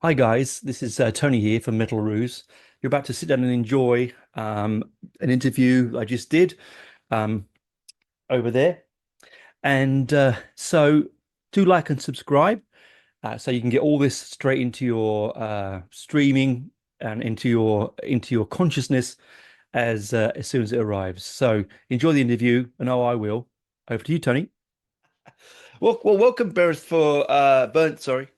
Hi guys, this is Tony here from Metal Ruse. You're about to sit down and enjoy an interview I just did um, over there, and so do like and subscribe so you can get all this straight into your streaming and into your consciousness as soon as it arrives. So enjoy the interview, and I will. Over to you, Tony. Well, welcome, Bernth, sorry.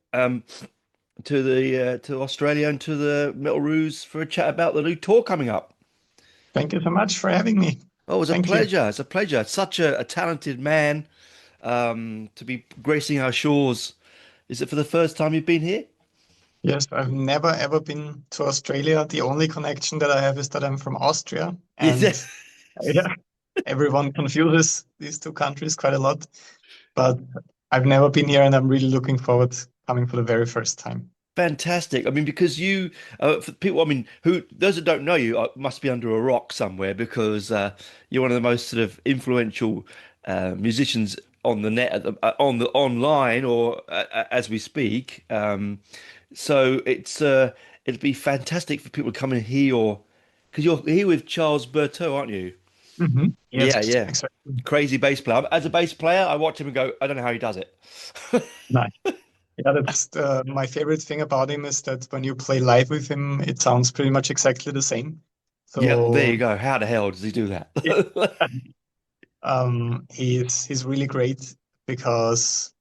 To Australia and to the Metal Ruse for a chat about the new tour coming up. Thank you so much for having me. Oh, it was a Thank you. pleasure. It's a pleasure. Such a talented man to be gracing our shores. Is it for the first time you've been here? Yes, I've never ever been to Australia. The only connection that I have is that I'm from Austria, Yeah. and yeah, everyone confuses these two countries quite a lot. But I've never been here, and I'm really looking forward to coming for the very first time. Fantastic. I mean, because for people, I mean, who those that don't know you must be under a rock somewhere because you're one of the most sort of influential musicians on the net, on the online, or as we speak. So it'd be fantastic for people to come and hear your, because you're here with Charles Berthoud, aren't you? Yes, Yeah, yeah. exactly. Crazy bass player. As a bass player, I watch him and go, I don't know how he does it. Nice. Yeah, that's my favorite thing about him is that when you play live with him, it sounds pretty much exactly the same. Yeah, well, there So you go. How the hell does he do that? yeah, he's really great because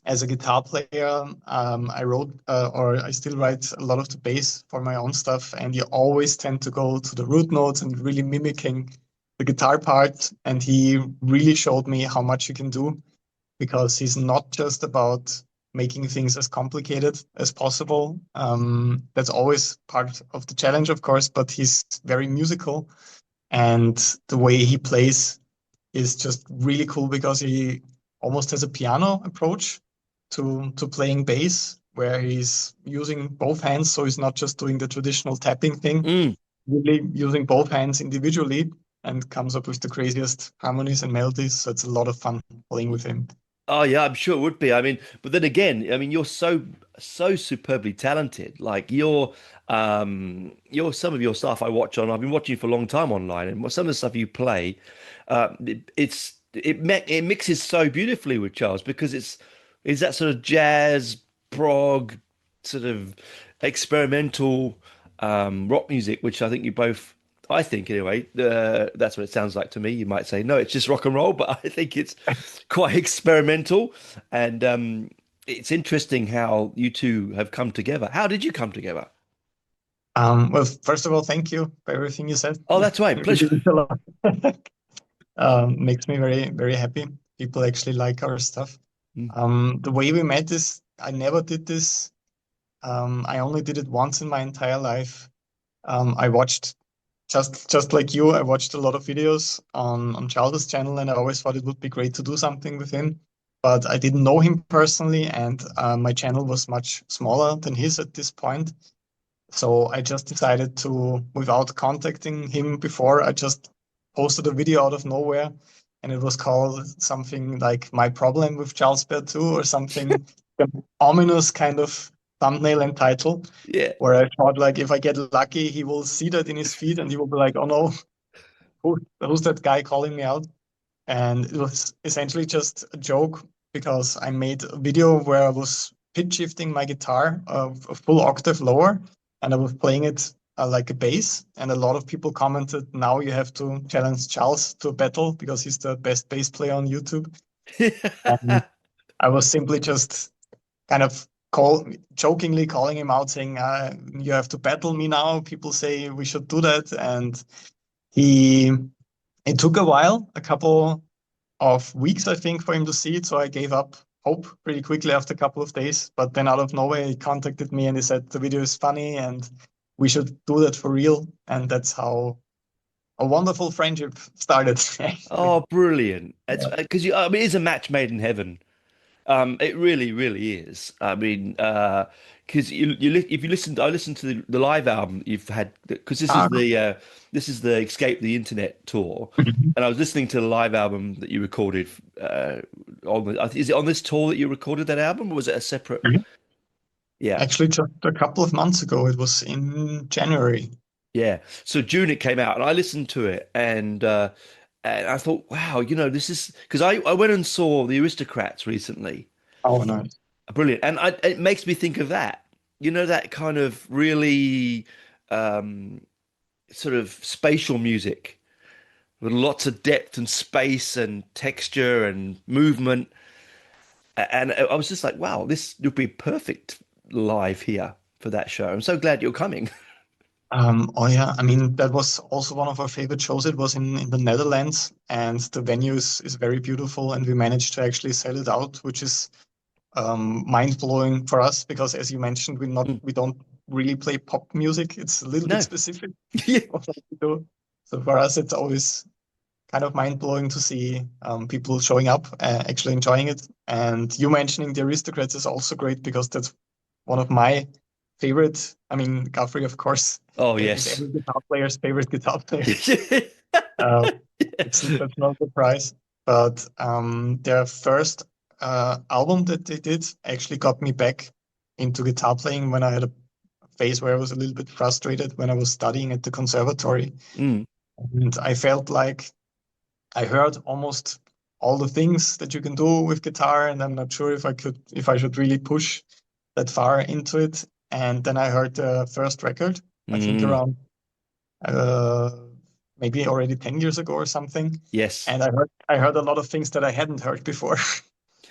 as a guitar player, I wrote or I still write a lot of the bass for my own stuff, and you always tend to go to the root notes and really mimicking the guitar part. And he really showed me how much you can do because he's not just about making things as complicated as possible. That's always part of the challenge, of course, but he's very musical, and the way he plays is just really cool because he almost has a piano approach to playing bass, where he's using both hands, so he's not just doing the traditional tapping thing, Mm. really using both hands individually and comes up with the craziest harmonies and melodies. So it's a lot of fun playing with him. Oh yeah, I'm sure it would be. I mean, but then again, I mean, you're so superbly talented. Like you're some of your stuff I watch on. I've been watching you for a long time online, and some of the stuff you play, it mixes so beautifully with Charles because it's that sort of jazz, prog, sort of experimental rock music, which I think you both. I think anyway, that's what it sounds like to me. You might say, no, it's just rock and roll, but I think it's quite experimental. And it's interesting how you two have come together. How did you come together? Well, first of all, thank you for everything you said. Oh, that's right. It Pleasure. really means a lot. Makes me very, very happy. People actually like our stuff. Mm. The way we met is I never did this. I only did it once in my entire life. I watched just like you. I watched a lot of videos on Charles's channel, and I always thought it would be great to do something with him. But I didn't know him personally, and my channel was much smaller than his at this point. So I just decided to, without contacting him before, I just posted a video out of nowhere, and it was called something like "My Problem with Charles Berthoud" or something, an ominous kind of thumbnail and title, Yeah. where I thought like if I get lucky, he will see that in his feed and he will be like, "Oh no, who's that guy calling me out?" And it was essentially just a joke because I made a video where I was pitch shifting my guitar a full octave lower, and I was playing it like a bass. And a lot of people commented, "Now you have to challenge Charles to a battle because he's the best bass player on YouTube." And I was simply just kind of jokingly calling him out, saying, "You have to battle me now." People say we should do that, and he. It took a while, a couple of weeks, I think, for him to see it. So I gave up hope pretty quickly after a couple of days. But then out of nowhere, he contacted me and he said the video is funny and we should do that for real. And that's how a wonderful friendship started, actually. Oh, brilliant. It's Yeah. because I mean, it is a match made in heaven. It really, really is. I mean, because if you listen, I listened to the live album you've had because Ah, this is the Escape the Internet tour, cool. and I was listening to the live album that you recorded on is it on this tour that you recorded that album, or was it a separate? Yeah. Actually, just a couple of months ago, it was in January. Yeah. So June it came out and I listened to it and I thought, wow, this is because I went and saw The Aristocrats recently. Oh, nice. Brilliant. And it makes me think of that. That kind of really um, sort of spatial music with lots of depth and space and texture and movement. And I was just like, wow, this would be perfect live here for that show. I'm so glad you're coming. Oh yeah, I mean that was also one of our favorite shows. It was in the Netherlands, and the venue is very beautiful, and we managed to actually sell it out, which is mind blowing for us because, as you mentioned, Mm. we don't really play pop music. It's a little bit No. specific Yeah. of what we do. So for us, it's always kind of mind blowing to see people showing up, actually enjoying it. And you mentioning the Aristocrats is also great because that's one of my favorite. I mean, Guthrie, of course, Oh, is yes. every guitar player's favorite guitar player. Uh, that's no surprise. But their first album that they did actually got me back into guitar playing when I had a phase where I was a little bit frustrated when I was studying at the conservatory. Mm. And I felt like I heard almost all the things that you can do with guitar, and I'm not sure if I should really push that far into it. And then I heard the first record, I think Mm. around uh, maybe already 10 years ago or something. Yes. And I heard a lot of things that I hadn't heard before.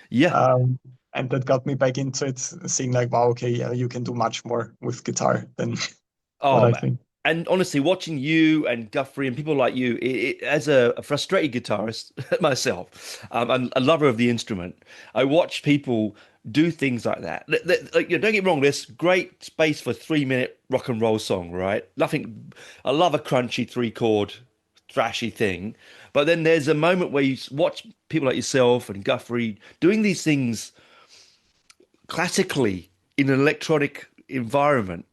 Yeah. Um, and that got me back into it, seeing like, wow, okay, yeah, you can do much more with guitar than what Oh, I man. think. And honestly, watching you and Guthrie and people like you, as a frustrated guitarist myself, and a lover of the instrument, I watch people do things like that. Like, don't get me wrong, there's great space for 3 minute rock and roll song, right? Nothing. I love a crunchy three chord thrashy thing, but then there's a moment where you watch people like yourself and Guthrie doing these things classically in an electronic environment.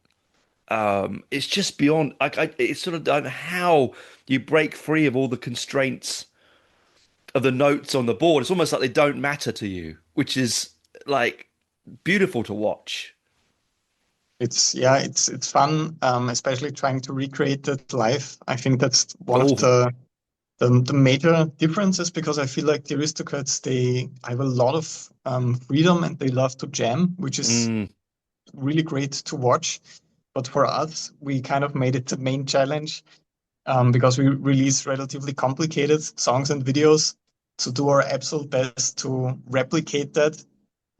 It's just beyond. It's sort of done how you break free of all the constraints of the notes on the board. It's almost like they don't matter to you, which is like beautiful to watch. It's fun, especially trying to recreate that live. I think that's one of Oh, the major differences because I feel like the Aristocrats they have a lot of freedom and they love to jam, which is mm, really great to watch. But for us, we kind of made it the main challenge because we release relatively complicated songs and videos to do our absolute best to replicate that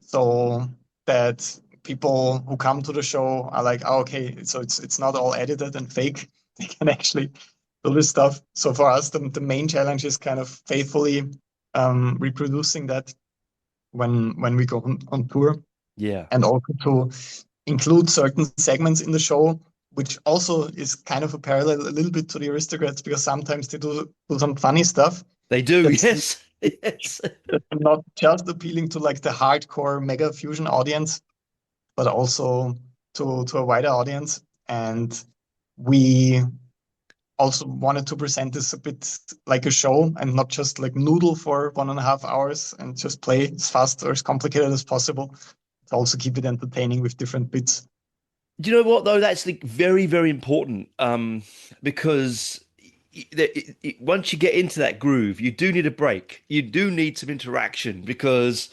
so that people who come to the show are like, oh, okay, so it's not all edited and fake. They can actually do this stuff. So for us, the main challenge is kind of faithfully reproducing that when we go on tour, yeah. and also to include certain segments in the show, which also is kind of a parallel a little bit to the Aristocrats because sometimes they do some funny stuff They do. that's Yes. Yes. that's not just appealing to like the hardcore mega fusion audience, but also to a wider audience. And we also wanted to present this a bit like a show and not just like noodle for 1.5 hours and just play as fast or as complicated as possible. To also keep it entertaining with different bits. Do you know what though? That's like very, very important. Because once you get into that groove, you do need a break. You do need some interaction because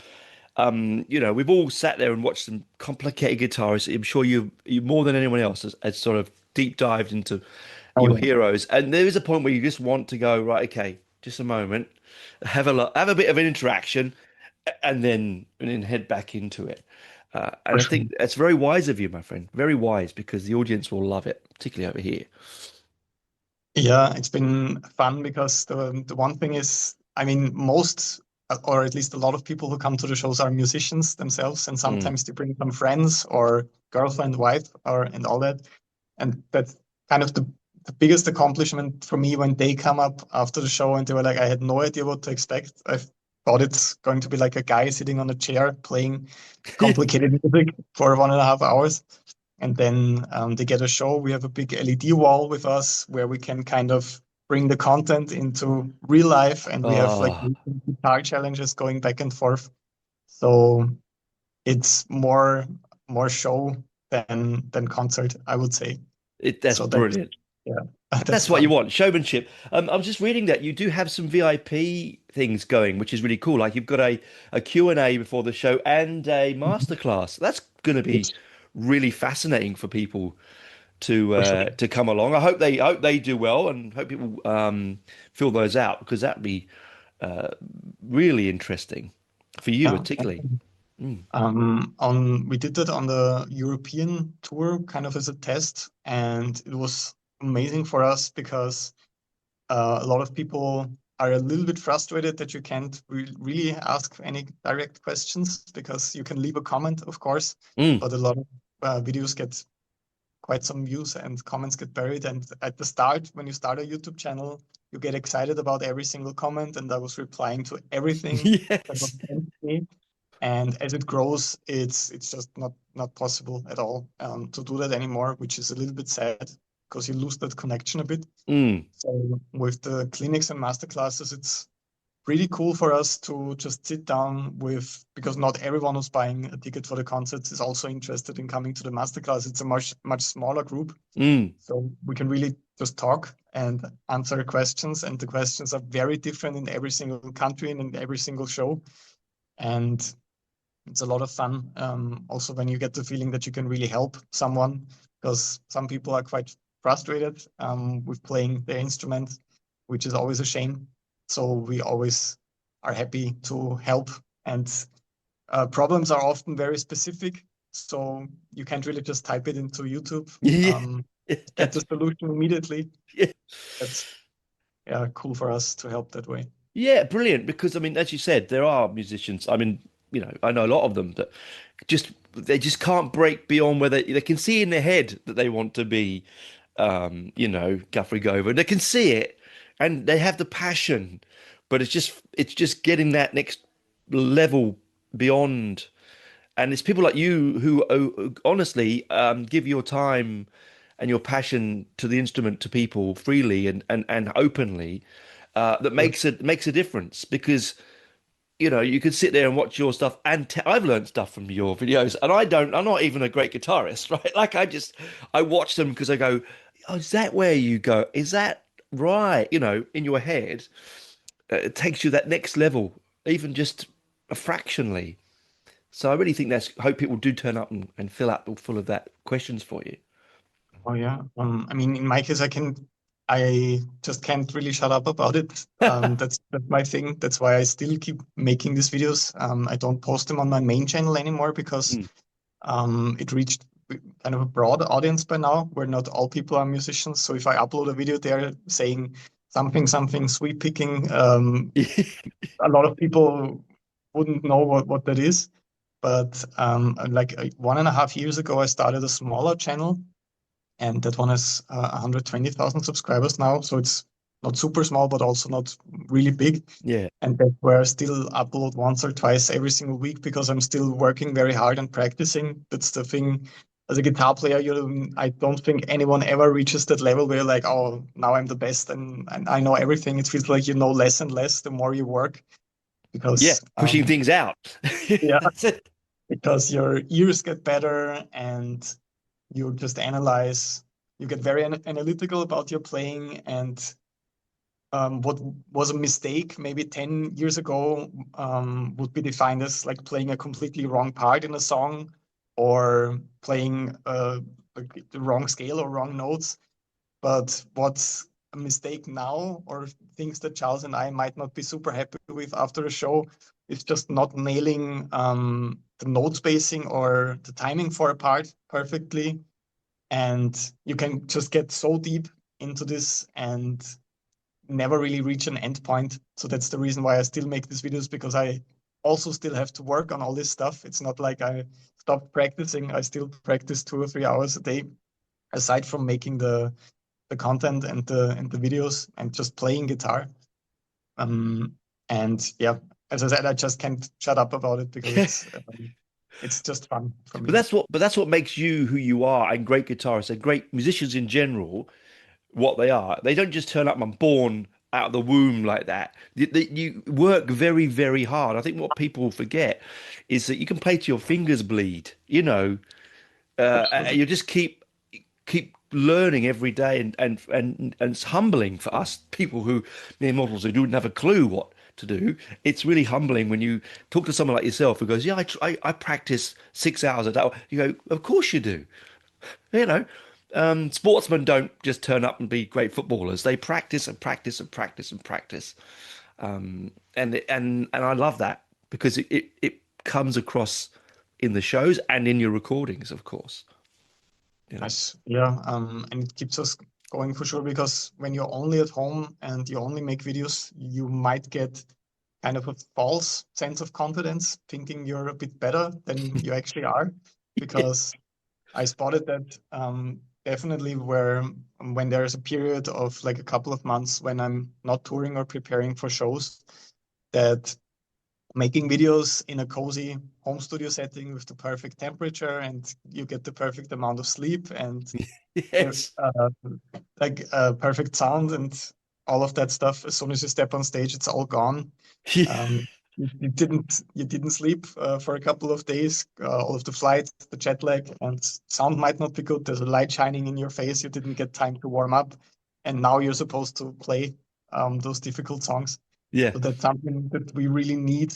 we've all sat there and watched some complicated guitarists. I'm sure you more than anyone else has sort of deep dived into Oh your yeah, heroes. And there is a point where you just want to go, right, okay, just a moment, have a bit of an interaction, and then head back into it. And for I sure. think that's very wise of you, my friend. Very wise because the audience will love it, particularly over here. Yeah, it's been fun because the one thing is, I mean, most or at least a lot of people who come to the shows are musicians themselves, and Mm. sometimes they bring some friends or girlfriend, wife, or and all that. And that's kind of the biggest accomplishment for me when they come up after the show and they were like, I had no idea what to expect. I thought it's going to be like a guy sitting on a chair playing complicated music for 1.5 hours. And then they get a show. We have a big LED wall with us where we can kind of bring the content into real life. And we have like Oh, guitar challenges going back and forth. So it's more. more show than concert, I would say. That's So that's brilliant. yeah, that's That's what you fun. want, showmanship. I was just reading that you do have some VIP things going, which is really cool. Like you've got a Q&A before the show and a Mhm. masterclass. That's going to be Yes, really fascinating for people for sure. to come along. I hope they do well and hope people fill those out because that'd be uh, really interesting for you Yeah. particularly. Mm. On we did that on the European tour, kind of as a test, and it was amazing for us because a lot of people are a little bit frustrated that you can't really ask any direct questions because you can leave a comment, of course, Mm. but a lot of videos get quite some views and comments get buried. And at the start, when you start a YouTube channel, you get excited about every single comment, and I was replying to everything that was Yes. sent to me. And as it grows, it's just not possible at all to do that anymore, which is a little bit sad because you lose that connection a bit. Mm. So with the clinics and masterclasses, it's pretty cool for us to just sit down with, because not everyone who's buying a ticket for the concerts is also interested in coming to the masterclass. It's a much smaller group, Mm. so we can really just talk and answer questions, and the questions are very different in every single country and in every single show. And it's a lot of fun. Also, when you get the feeling that you can really help someone, because some people are quite frustrated with playing their instrument, which is always a shame. So we always are happy to help. And problems are often very specific. So you can't really just type it into YouTube, Yeah. um, get the Yes. solution immediately. Yeah. That's yeah, cool for us to help that way. Yeah, brilliant. Because I mean, as you said, there are musicians. I mean, you know, I know a lot of them that they just can't break beyond where they can see in their head that they want to be, you know, Guthrie Gover. They can see it, and they have the passion, but it's just getting that next level beyond. And it's people like you who honestly give your time and your passion to the instrument to people freely and openly that Yeah. makes a difference because you know you can sit there and watch your stuff and I've learned stuff from your videos and I'm not even a great guitarist, right? Like I watch them because I go, oh, is that where you go? Is that right? You know, in your head, it takes you that next level, even just a fractionally. So I really think that's hope people do turn up and fill up full of that questions for you. Oh yeah. I mean, in my case, I just can't really shut up about it. That's my thing. That's why I still keep making these videos. I don't post them on my main channel anymore because Mm. it reached kind of a broad audience by now, where not all people are musicians. So if I upload a video there saying something sweet picking, a lot of people wouldn't know what that is. But like 1.5 years ago, I started a smaller channel, and that one has 120,000 subscribers now. So it's not super small, but also not really big. Yeah. And that's where I still upload once or twice every single week because I'm still working very hard and practicing. That's the thing. As a guitar player, I don't think anyone ever reaches that level where you're like, oh, now I'm the best and I know everything. It feels like you know less and less the more you work Yeah, because pushing things out. yeah, That's it. because your ears get better and you just analyze, you get very analytical about your playing, and what was a mistake maybe 10 years ago would be defined as like playing a completely wrong part in a song or playing like the wrong scale or wrong notes. But what's a mistake now, or things that Charles and I might not be super happy with after a show, is just not nailing the note spacing or the timing for a part perfectly. And you can just get so deep into this and never really reach an end point. So that's the reason why I still make these videos, because I also still have to work on all this stuff. It's not like I stopped practicing. I still practice 2 or 3 hours a day aside from making the content and the videos and just playing guitar. Um, and yeah, as I said, I just can't shut up about it because it's just fun for me. But that's what makes you who you are and great guitarists and great musicians in general, what they are. They don't just turn up and born out of the womb like that. You work very, very hard. I think what people forget is that you can play till your fingers bleed, you know. Absolutely. You just keep learning every day, and it's humbling for us people who mere mortals who don't have a clue what to do. It's really humbling when you talk to someone like yourself who goes, "Yeah, I practice 6 hours a day." You go, "Of course you do." You know, sportsmen don't just turn up and be great footballers. They practice and practice and practice and practice. And I love that because it comes across in the shows and in your recordings, of course. You know. Nice. Yeah. And it keeps us going for sure because when you're only at home and you only make videos, you might get kind of a false sense of confidence, thinking you're a bit better than you actually are. Because I spotted that definitely where when there's a period of like a couple of months when I'm not touring or preparing for shows, that making videos in a cozy home studio setting with the perfect temperature and you get the perfect amount of sleep and Yes. like perfect sound and all of that stuff. As soon as you step on stage, it's all gone. Yeah. You didn't sleep for a couple of days. All of the flights, the jet lag, and sound might not be good. There's a light shining in your face. You didn't get time to warm up, and now you're supposed to play those difficult songs. Yeah. So that's something that we really need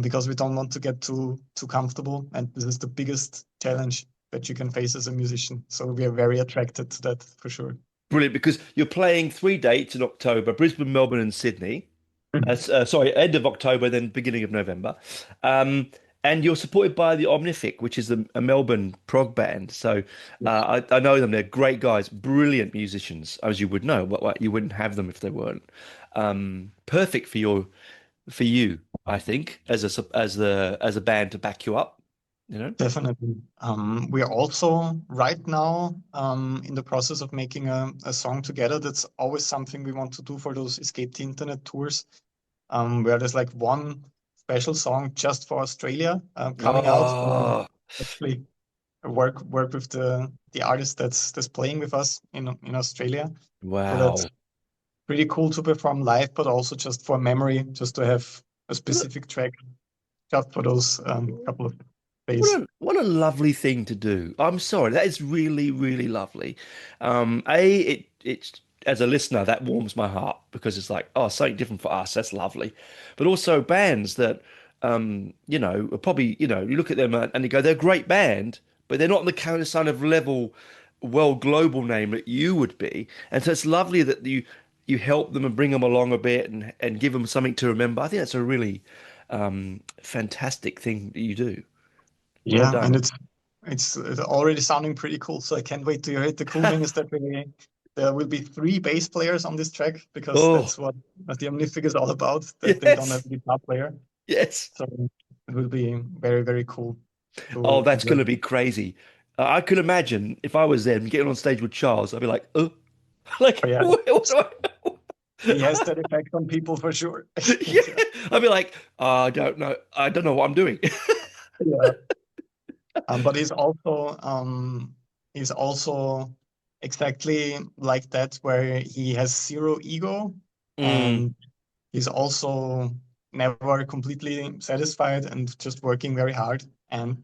because we don't want to get too comfortable. And this is the biggest challenge that you can face as a musician. So we are very attracted to that for sure. Brilliant, because you're playing 3 dates in October: Brisbane, Melbourne, and Sydney. Mhm. Sorry, end of October, then beginning of November. Um, and you're supported by the Omnific, which is a Melbourne prog band. So Yes, I know them. They're great guys, brilliant musicians, as you would know. But you wouldn't have them if they weren't. Perfect for you, I think, as a band to back you up. You know. definitely. We are also right now in the process of making a song together. That's always something we want to do for those Escape the Internet tours, where there's like one special song just for Australia coming out. Oh, Actually, work with the artist that's playing with us in Australia. So that's wow. pretty cool to perform live, but also just for memory, just to have a specific track just for those couple of days. What a lovely thing to do. I'm sorry, that is really, really lovely. It's as a listener, that warms my heart because it's like, oh, something different for us. That's lovely. But also bands that are probably, you look at them and you go, they're a great band, but they're not on the kind of level, world global name that you would be. And so it's lovely that you help them and bring them along a bit and give them something to remember. I think that's a really fantastic thing that you do. Well Yeah, and done. it's already sounding pretty cool. So I can't wait to hear it. The cool thing is that there will be three bass players on this track because Oh, that's what the Omnific is all about. That they don't have yes. a guitar player, Yes. so it will be very very cool Oh, to that's hear. going to be crazy. I could imagine if I was there and getting on stage with Charles, I'd be like, oh, Oh, like, yeah, what do he I... has that effect on people for sure. Yeah. I'd be like, I don't know. I don't know what I'm doing. Yeah. But he's also exactly like that, where he has zero ego, Mm, and he's also never completely satisfied and just working very hard. And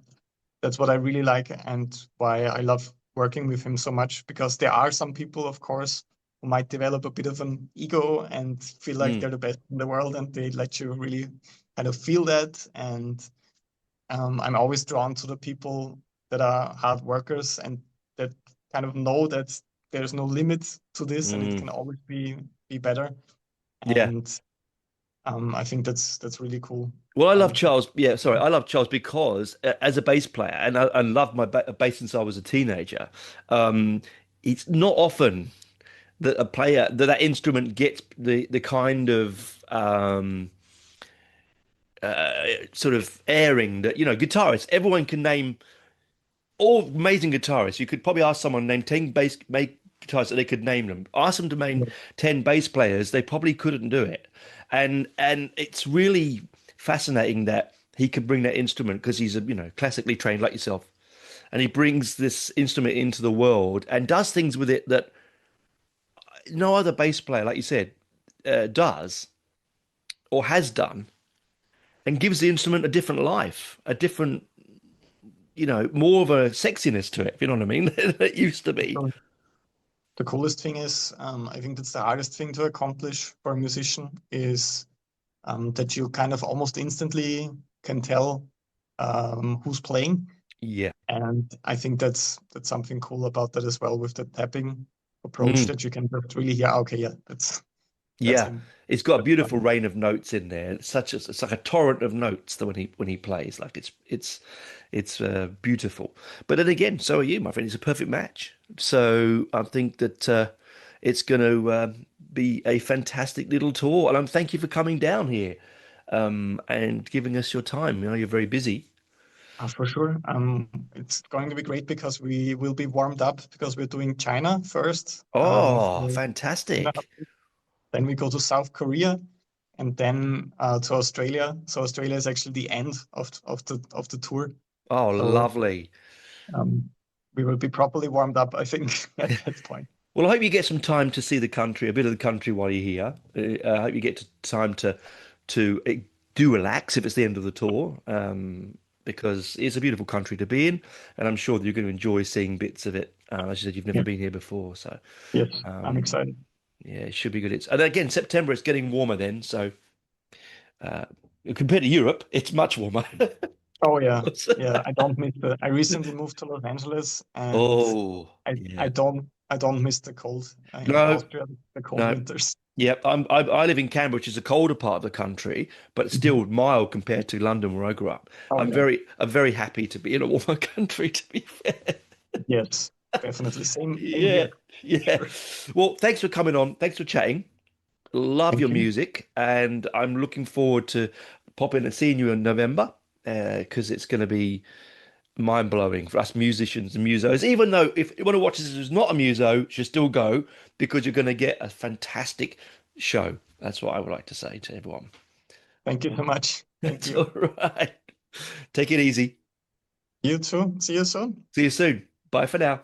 that's what I really like and why I love working with him so much, because there are some people, of course, who might develop a bit of an ego and feel like mm, they're the best in the world, and they let you really kind of feel that. And I'm always drawn to the people that are hard workers and that kind of know that there's no limit to this and it mm. can always be better. Yeah. And I think that's really cool. Well, I love So Charles. Yeah, sorry, I love Charles because as a bass player, and I loved my bass since I was a teenager. Um, it's not often that a player that instrument gets the kind of sort of airing that guitarists. Everyone can name all amazing guitarists. You could probably ask someone name 10 guitarists that they could name them. Ask them to name 10 bass players, they probably couldn't do it. And it's really fascinating that he can bring that instrument because he's a classically trained like yourself, and he brings this instrument into the world and does things with it that no other bass player, like you said, does or has done, and gives the instrument a different life, a different more of a sexiness to it, if you know what I mean, than it used to be. So the coolest thing is, I think that's the hardest thing to accomplish for a musician is that you kind of almost instantly can tell who's playing. Yeah. And I think that's something cool about that as well with the tapping approach Mm. that you can just really hear, okay, yeah, that's Yeah. him. It's got a That's beautiful fun. rain of notes in there. It's like a torrent of notes that when he plays. Like it's beautiful. But then again, so are you, my friend. It's a perfect match. So I think that it's going to be a fantastic little tour. And thank you for coming down here and giving us your time. You're very busy. For sure. It's going to be great because we will be warmed up because we're doing China first. Oh, For 2.5 fantastic. weeks. Then we go to South Korea and then to Australia. So Australia is actually the end of the tour. Oh, So lovely. um, we will be properly warmed up, I think, at that point. Well, I hope you get some time to see the country, a bit of the country while you're here. I hope you get time to do relax if it's the end of the tour, because it's a beautiful country to be in, and I'm sure that you're going to enjoy seeing bits of it. As you said, you've never Yeah. been here before, so Yes, I'm um, excited. yeah, it should be good. And again, September it's getting warmer then, so uh, compared to Europe, it's much warmer. Oh yeah, yeah. I don't miss the. I recently moved to Los Angeles, and Oh, I I yeah. don't I don't miss the cold in No, Austria, the cold no. winters. Yep, I live in Canberra, which is a colder part of the country, but it's Mhm. still mild compared to London, where I grew up. Oh yeah, I'm very happy to be in a warmer country, to be fair. yes, definitely. Same Yeah, here, for yeah. sure. Well, thanks for coming on. Thanks for chatting. Love your Thank you. music, and I'm looking forward to popping and seeing you in November, because it's going to be mind-blowing for us musicians and musos. Even though if you want to watch this who's not a muso, you should still go because you're going to get a fantastic show. That's what I would like to say to everyone. Thank you so much. Thank That's you. all right. Take it easy. You too. See you soon. See you soon. Bye for now.